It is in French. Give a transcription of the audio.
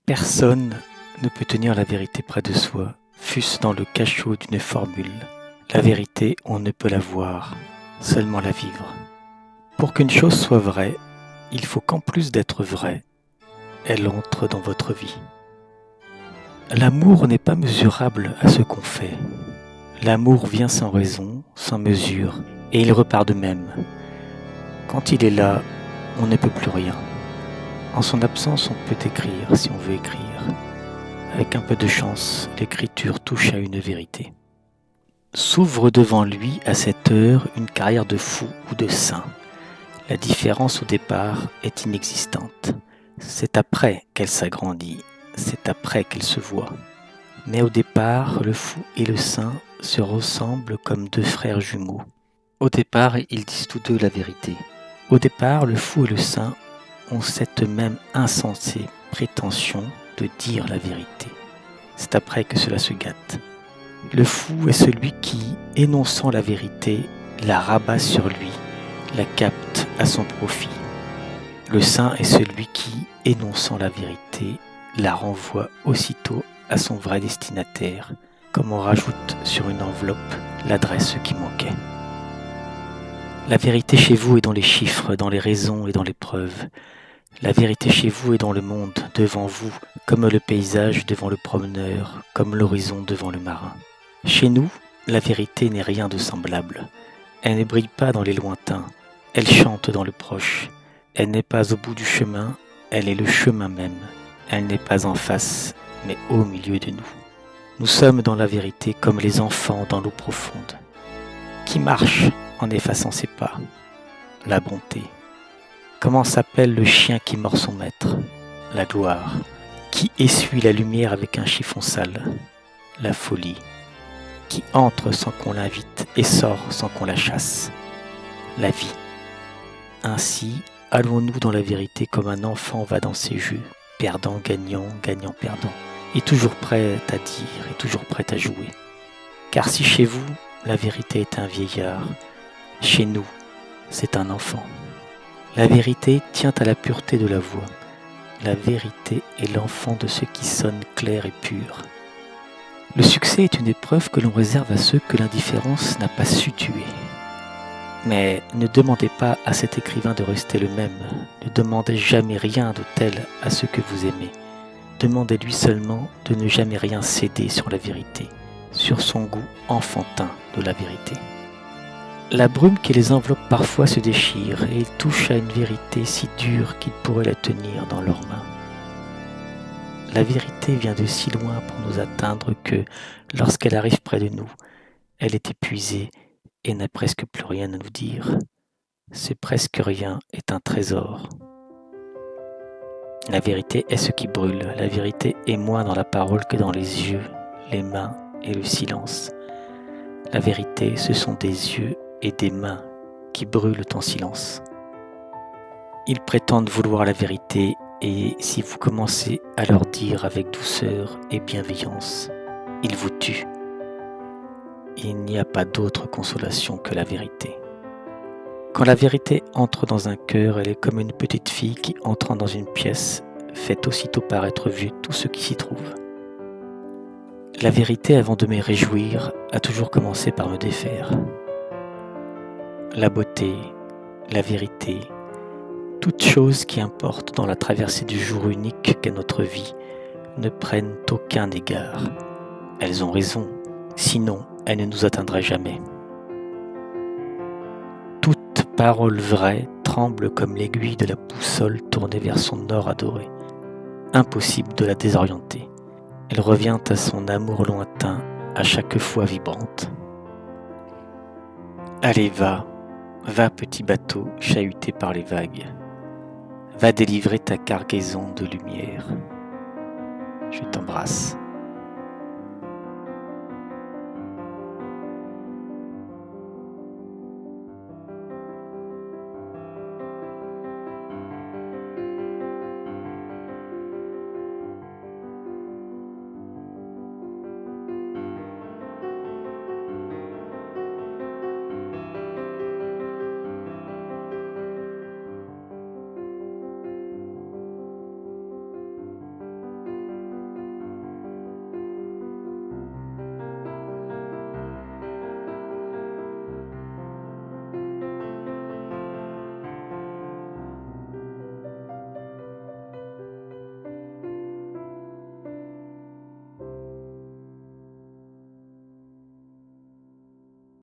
Personne ne peut tenir la vérité près de soi, fût-ce dans le cachot d'une formule. La vérité, on ne peut la voir, seulement la vivre. Pour qu'une chose soit vraie, il faut qu'en plus d'être vraie, elle entre dans votre vie. L'amour n'est pas mesurable à ce qu'on fait. L'amour vient sans raison, sans mesure, et il repart de même. Quand il est là, on ne peut plus rien. En son absence, on peut écrire si on veut écrire. Avec un peu de chance, l'écriture touche à une vérité. S'ouvre devant lui à cette heure une carrière de fou ou de saint. La différence au départ est inexistante. C'est après qu'elle s'agrandit, c'est après qu'elle se voit. Mais au départ, le fou et le saint se ressemblent comme deux frères jumeaux. Au départ, ils disent tous deux la vérité. Au départ, le fou et le saint ont cette même insensée prétention de dire la vérité. C'est après que cela se gâte. Le fou est celui qui, énonçant la vérité, la rabat sur lui, la capte à son profit. Le saint est celui qui, énonçant la vérité, la renvoie aussitôt à son vrai destinataire, comme on rajoute sur une enveloppe l'adresse qui manquait. La vérité chez vous est dans les chiffres, dans les raisons et dans les preuves. La vérité chez vous est dans le monde, devant vous, comme le paysage devant le promeneur, comme l'horizon devant le marin. Chez nous, la vérité n'est rien de semblable. Elle ne brille pas dans les lointains, elle chante dans le proche. Elle n'est pas au bout du chemin, elle est le chemin même. Elle n'est pas en face, mais au milieu de nous. Nous sommes dans la vérité comme les enfants dans l'eau profonde. Qui marche en effaçant ses pas? La bonté. Comment s'appelle le chien qui mord son maître? La gloire. Qui essuie la lumière avec un chiffon sale? La folie. Qui entre sans qu'on l'invite et sort sans qu'on la chasse? La vie. Ainsi, allons-nous dans la vérité comme un enfant va dans ses jeux, perdant, gagnant, gagnant, perdant, et toujours prêt à dire et toujours prêt à jouer. Car si chez vous, la vérité est un vieillard, chez nous, c'est un enfant. La vérité tient à la pureté de la voix. La vérité est l'enfant de ce qui sonne clair et pur. Le succès est une épreuve que l'on réserve à ceux que l'indifférence n'a pas su tuer. Mais ne demandez pas à cet écrivain de rester le même. Ne demandez jamais rien de tel à ceux que vous aimez. Demandez-lui seulement de ne jamais rien céder sur la vérité, sur son goût enfantin de la vérité. La brume qui les enveloppe parfois se déchire et ils touchent à une vérité si dure qu'ils pourraient la tenir dans leurs mains. La vérité vient de si loin pour nous atteindre que, lorsqu'elle arrive près de nous, elle est épuisée et n'a presque plus rien à nous dire. Ce presque rien est un trésor. La vérité est ce qui brûle. La vérité est moins dans la parole que dans les yeux, les mains et le silence. La vérité, ce sont des yeux et des mains qui brûlent en silence. Ils prétendent vouloir la vérité et si vous commencez à leur dire avec douceur et bienveillance, ils vous tuent. Il n'y a pas d'autre consolation que la vérité. Quand la vérité entre dans un cœur, elle est comme une petite fille qui, entrant dans une pièce, fait aussitôt paraître vieux tout ce qui s'y trouve. La vérité, avant de me réjouir, a toujours commencé par me défaire. La beauté, la vérité, toutes choses qui importent dans la traversée du jour unique qu'est notre vie, ne prennent aucun égard. Elles ont raison, sinon elles ne nous atteindraient jamais. Toute parole vraie tremble comme l'aiguille de la boussole tournée vers son nord adoré. Impossible de la désorienter. Elle revient à son amour lointain, à chaque fois vibrante. Allez, va petit bateau chahuté par les vagues. Va délivrer ta cargaison de lumière. Je t'embrasse.